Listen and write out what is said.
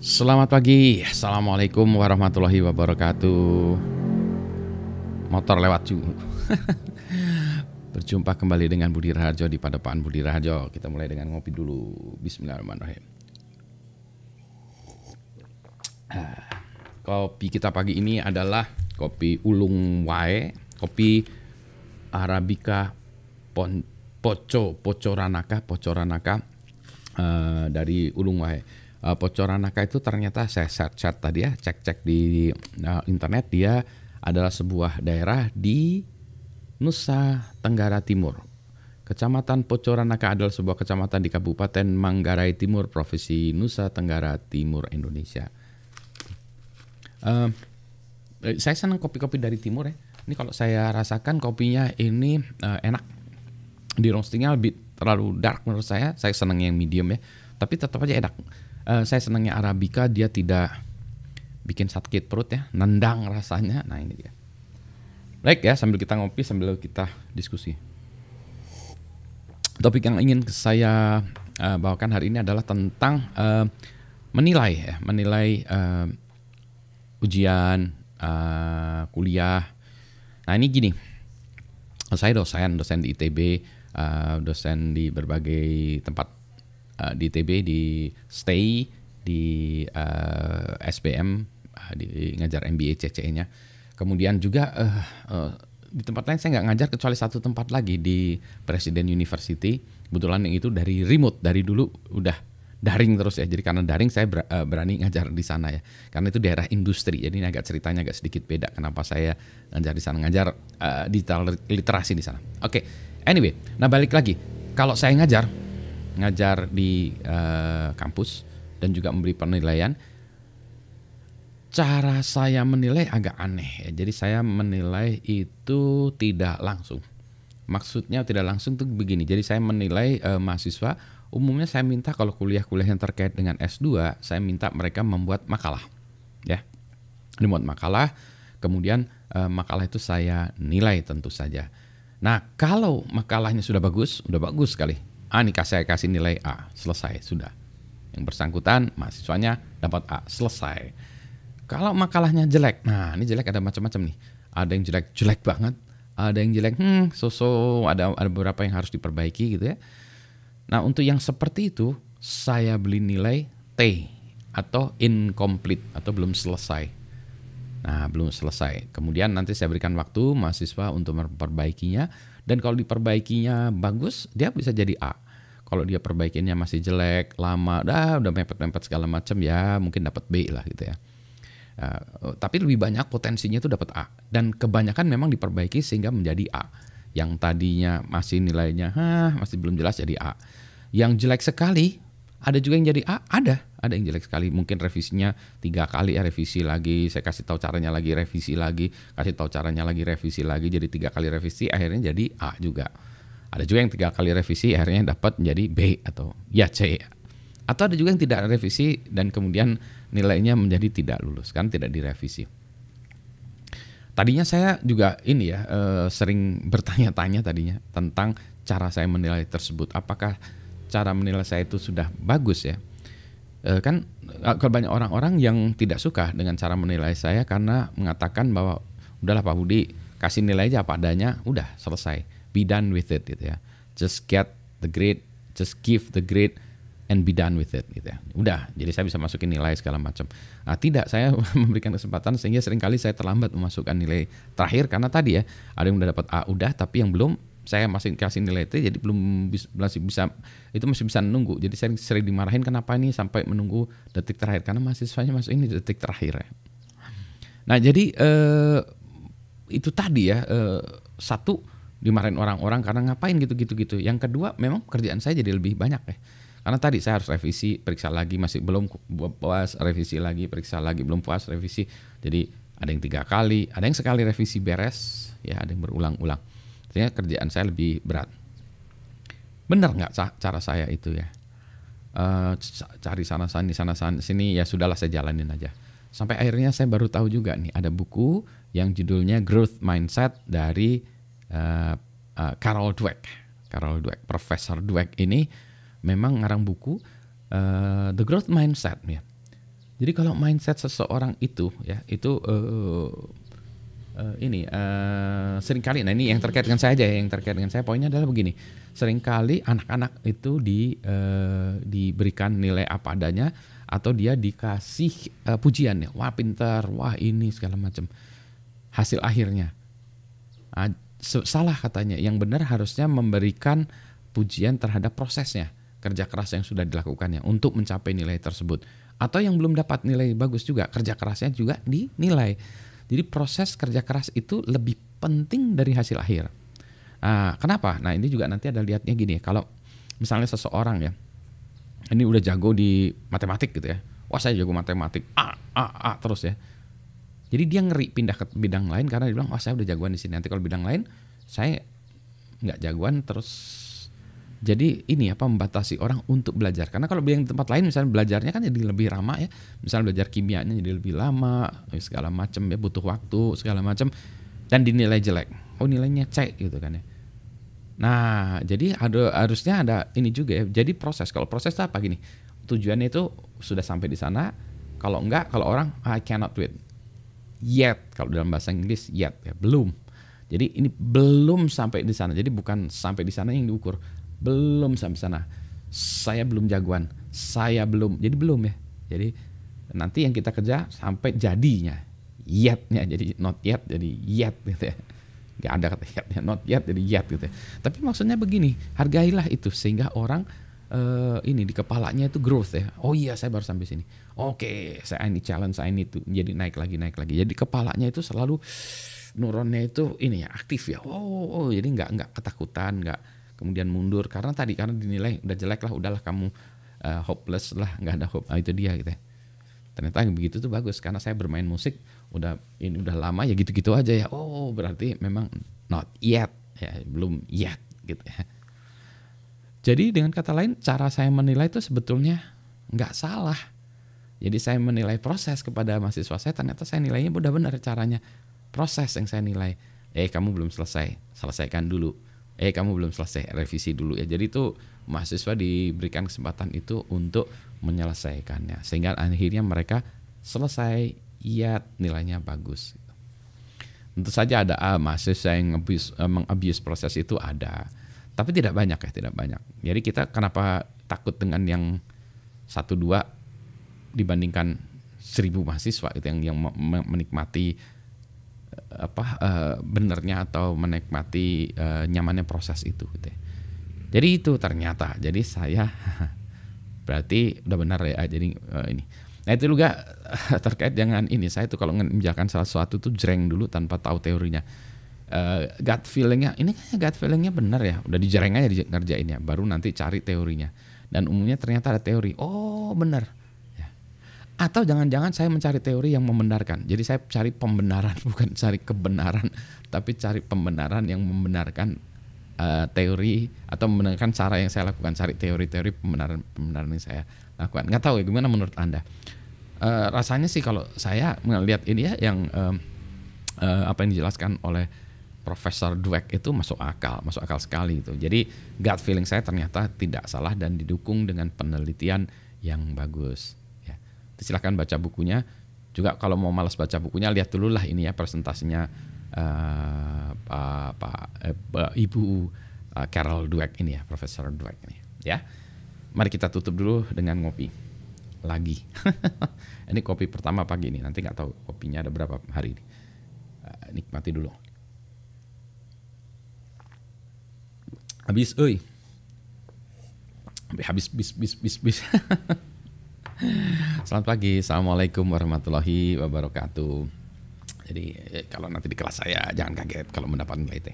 Selamat pagi, Assalamualaikum warahmatullahi wabarakatuh. Motor lewat juga. Berjumpa kembali dengan Budi Raharjo di Padepokan Budi Raharjo. Kita mulai dengan ngopi dulu. Bismillahirrahmanirrahim. Kopi kita pagi ini adalah kopi Ulung Wae, kopi Arabica Pocoranaka dari Ulung Wae. Pocoranaka itu ternyata saya search tadi ya, cek di internet, dia adalah sebuah daerah di Nusa Tenggara Timur. Kecamatan Pocoranaka adalah sebuah kecamatan di Kabupaten Manggarai Timur, Provinsi Nusa Tenggara Timur, Indonesia. Saya senang kopi-kopi dari timur ya. Ini kalau saya rasakan kopinya ini enak. Di roastingnya lebih terlalu dark menurut saya. Saya senang yang medium ya. Tapi tetap aja enak. Saya senangnya Arabica, dia tidak bikin sakit perut ya, nendang rasanya. Nah ini dia. Baik ya, sambil kita ngopi, sambil kita diskusi. Topik yang ingin saya bawakan hari ini adalah tentang menilai ujian kuliah. Nah ini gini, saya dosen di ITB, dosen di berbagai tempat. Di ITB, di STAY, di SBM, di ngajar MBA CCE-nya. Kemudian juga di tempat lain saya nggak ngajar kecuali satu tempat lagi di Presiden University. Kebetulan yang itu dari remote, dari dulu udah daring terus ya. Jadi karena daring saya berani ngajar di sana ya. Karena itu daerah industri. Jadi ini ceritanya agak sedikit beda kenapa saya ngajar di sana, ngajar digital literasi di sana. Oke. Anyway, nah balik lagi. Kalau saya ngajar di kampus dan juga memberi penilaian, cara saya menilai agak aneh ya. Jadi saya menilai itu tidak langsung. Maksudnya tidak langsung tuh begini. Jadi saya menilai mahasiswa, umumnya saya minta kalau kuliah-kuliah yang terkait dengan S2, saya minta mereka membuat makalah. Ya. Membuat makalah, kemudian makalah itu saya nilai tentu saja. Nah, kalau makalahnya sudah bagus sekali. Ini saya kasih nilai A, selesai, sudah. Yang bersangkutan, mahasiswanya dapat A, selesai. Kalau makalahnya jelek, nah ini jelek ada macam-macam nih. Ada yang jelek banget, ada yang jelek, ada beberapa yang harus diperbaiki gitu ya. Nah untuk yang seperti itu, saya beli nilai T, atau incomplete, atau belum selesai. Nah belum selesai. Kemudian nanti saya berikan waktu mahasiswa untuk memperbaikinya. Dan kalau diperbaikinya bagus, dia bisa jadi A. Kalau dia perbaikinya masih jelek, lama, udah mepet-mepet segala macam, ya mungkin dapat B lah gitu ya. Tapi lebih banyak potensinya itu dapat A. Dan kebanyakan memang diperbaiki sehingga menjadi A. Yang tadinya masih nilainya masih belum jelas jadi A. Yang jelek sekali, ada juga yang jadi A, ada yang jelek sekali. Mungkin revisinya 3 kali ya, revisi lagi, saya kasih tahu caranya lagi, revisi lagi, kasih tahu caranya lagi, revisi lagi, jadi 3 kali revisi akhirnya jadi A juga. Ada juga yang 3 kali revisi akhirnya dapat menjadi B atau ya C. Atau ada juga yang tidak revisi dan kemudian nilainya menjadi tidak lulus, kan tidak direvisi. Tadinya saya juga sering bertanya-tanya tadinya tentang cara saya menilai tersebut. Apakah cara menilai saya itu sudah bagus ya? Kan kalau banyak orang-orang yang tidak suka dengan cara menilai saya karena mengatakan bahwa udahlah Pak Budi, kasih nilai aja apa adanya, udah selesai, be done with it gitu ya. Just get the grade, just give the grade and be done with it gitu ya. Udah, jadi saya bisa masukin nilai segala macam. Nah, tidak, saya memberikan kesempatan sehingga seringkali saya terlambat memasukkan nilai terakhir karena tadi ya, ada yang udah dapat A udah, tapi yang belum saya masih kasih nilai T, jadi masih bisa menunggu. Jadi saya sering dimarahin kenapa ini sampai menunggu detik terakhir, karena mahasiswanya masuk ini detik terakhir ya. Nah jadi itu tadi ya, satu, dimarahin orang-orang karena ngapain gitu. Yang kedua, memang pekerjaan saya jadi lebih banyak ya. Karena tadi saya harus revisi, periksa lagi, masih belum puas, revisi lagi, periksa lagi, belum puas, revisi. Jadi ada yang 3 kali, ada yang sekali revisi beres, ya ada yang berulang-ulang. Artinya kerjaan saya lebih berat. Benar nggak cara saya itu ya? Cari sana sini, ya sudahlah saya jalanin aja. Sampai akhirnya saya baru tahu juga nih, ada buku yang judulnya Growth Mindset dari Carol Dweck. Profesor Dweck ini memang ngarang buku The Growth Mindset ya. Jadi kalau mindset seseorang itu ya itu seringkali, nah ini yang terkait dengan saya aja ya, yang terkait dengan saya poinnya adalah begini, seringkali anak-anak itu diberikan nilai apa adanya atau dia dikasih pujian ya, wah pintar, wah ini segala macam, hasil akhirnya salah katanya. Yang benar harusnya memberikan pujian terhadap prosesnya, kerja keras yang sudah dilakukannya untuk mencapai nilai tersebut. Atau yang belum dapat nilai bagus juga, kerja kerasnya juga dinilai. Jadi proses kerja keras itu lebih penting dari hasil akhir. Kenapa? Nah ini juga nanti ada lihatnya gini ya, kalau misalnya seseorang ya, ini udah jago di matematik gitu ya, wah saya jago matematik, terus ya. Jadi dia ngeri pindah ke bidang lain karena dia bilang, wah saya udah jagoan di sini, nanti kalau bidang lain saya nggak jagoan terus. Jadi ini membatasi orang untuk belajar. Karena kalau di tempat lain misalnya belajarnya kan jadi lebih ramah ya. Misalnya belajar kimianya jadi lebih lama, segala macam ya, butuh waktu segala macam, dan dinilai jelek. Oh nilainya C gitu kan ya. Nah jadi harusnya ada ini juga ya. Jadi proses, kalau proses itu apa gini? Tujuannya itu sudah sampai di sana. Kalau enggak, kalau orang I cannot wait yet. Kalau dalam bahasa Inggris yet ya, belum. Jadi ini belum sampai di sana. Jadi bukan sampai di sana yang diukur. Belum sampai sana, saya belum jagoan, saya belum, jadi belum ya. Jadi nanti yang kita kerja sampai jadinya, yetnya jadi not yet jadi yet gitu ya. Gak ada kata yetnya, not yet jadi yet gitu ya. Tapi maksudnya begini, hargailah itu sehingga orang ini di kepalanya itu growth ya. Oh iya saya baru sampai sini. Oke, saya ini challenge, saya ini tuh jadi naik lagi. Jadi kepalanya itu selalu neuronnya itu ini ya aktif ya. Oh jadi nggak ketakutan, nggak kemudian mundur karena dinilai udah jelek lah, udahlah kamu hopeless lah, nggak ada hope. Itu dia gitu ya. Ternyata begitu tuh bagus karena saya bermain musik udah lama ya, gitu-gitu aja ya. Oh berarti memang not yet ya, belum yet gitu ya. Jadi dengan kata lain, cara saya menilai itu sebetulnya nggak salah. Jadi saya menilai proses kepada mahasiswa saya, ternyata saya nilainya udah benar caranya. Proses yang saya nilai. Kamu belum selesai, selesaikan dulu. Kamu belum selesai, revisi dulu ya. Jadi itu mahasiswa diberikan kesempatan itu untuk menyelesaikannya. Sehingga akhirnya mereka selesai, iya nilainya bagus. Tentu saja ada mahasiswa yang meng-abuse proses itu ada. Tapi tidak banyak ya, tidak banyak. Jadi kita kenapa takut dengan yang 1-2 dibandingkan 1000 mahasiswa itu yang menikmati benernya atau menikmati nyamannya proses itu gitu ya. Jadi itu ternyata. Jadi saya berarti udah benar ya. Jadi ini. Nah itu juga terkait dengan ini. Saya tuh kalau mengerjakan sesuatu tuh jreng dulu tanpa tahu teorinya. Gut feelingnya, ini kayaknya gut feelingnya benar ya. Udah dijreng aja ngerjainnya. Baru nanti cari teorinya. Dan umumnya ternyata ada teori. Oh benar. Atau jangan-jangan saya mencari teori yang membenarkan. Jadi saya cari pembenaran, bukan cari kebenaran, tapi cari pembenaran yang membenarkan teori atau membenarkan cara yang saya lakukan. Cari teori-teori pembenaran yang saya lakukan. Nggak tahu ya gimana menurut Anda. Rasanya sih kalau saya melihat ini ya yang apa yang dijelaskan oleh Profesor Dweck itu masuk akal sekali itu. Jadi gut feeling saya ternyata tidak salah dan didukung dengan penelitian yang bagus. Silahkan baca bukunya. Juga kalau mau malas baca bukunya, lihat dulu lah ini ya presentasinya Ibu Carol Dweck ini ya, Profesor Dweck ini ya. Mari kita tutup dulu dengan ngopi lagi. Ini kopi pertama pagi ini, nanti nggak tahu kopinya ada berapa hari ini. Nikmati dulu. Habis, bis. Selamat pagi, assalamualaikum warahmatullahi wabarakatuh. Jadi kalau nanti di kelas saya jangan kaget kalau mendapat nilai teh.